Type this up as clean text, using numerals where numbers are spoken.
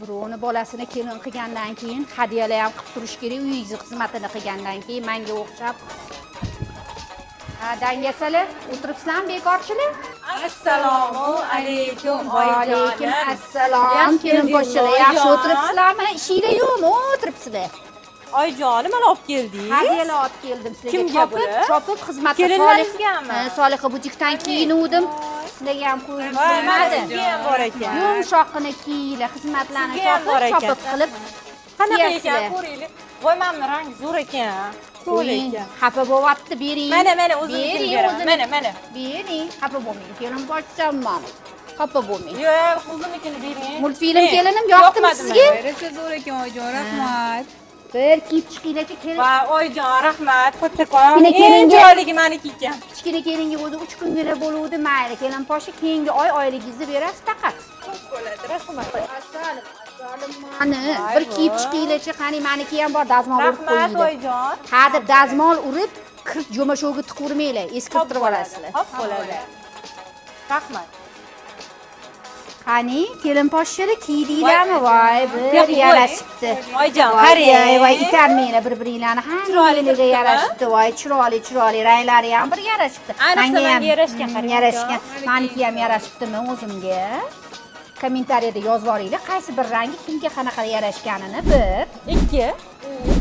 birovni bolasini kelin qilgandan keyin hadyalar ham qilib turish kerak, uyingiz xizmatini qilgandan keyin menga o'xshab. Dangasalar, o'tiribsizlarmi bekorchilar? Assalomu alaykum. Va alaykum assalom. Kelin poshshalar, yaxshi o'tiribsizlarmi? Ishinglar yo'qmi? O'tiribsizlar. Oyijonim, mana olib keldik. Hadyalar olib keldim sizlarga. Kimga bular? Chopib xizmatga Kelinlaringizgami? Soliha butikdan kiyinuvdim. Sizlarga ham qo'yib Voy, mana qo'ymadi. sizga ham bor ekan. Yumshoqqina kiyinglar, xizmatlarni Sizga ham bor ekan. chopib qilib. Qanaqa kiyasizlar. ekan, ko'ringlar. Voy, mana rangi zo'r ekan. Qo'ying, xafa bo'lyapti, bering. Mana o'zim Bering, beraman. Mana. Bering, xafa bo'lmang. Kelin poshshamman. Xafa bo'lmang. Yo'q, o'zimnikini bering. Multfilm kelinim yoqdimi sizga? Berasiz zo'r ekan oyijon, rahmat. Bir kiyib chiqinglarchi, kelin. Va oyijon, rahmat. Kattakon. Kichkina Eng kelinga- chiroyligi meniki ekan. Kichkina kelinga o'zi 3 kungina bo'luvdi, mayli. Kelin poshsha keyingi oy oyligingizni berasiz faqat. Bo'ladi, rahmat. Assalim. Mani bir kiyib chiqinglarchi, qani meniki ham bor, dazmol urib Rahmat qo'yinglar. oyijon. Hadi dazmol urib, kirt jo'mashovga tiqurmanglar, eskirtirib olasizlar. Hop bo'ladi. Rahmat. Qani, kelin poshshalar kiydinglarmi? Voy, bir Yo'q, yarashibdi. Oyijon, Voy, qarang. voy, itarmanglar bir-biringlarni. Hammanglarga yarashibdi. Voy, chiroyli, ranglari ham bir yarashibdi. Ayniqsa menga yarashgan, qarang. Yarashgan. Meniki ham yarashibdimi o'zimga? Kommentariyada yozib boringlar, qaysi bir rangi kimga qanaqa yarashganini bir. 2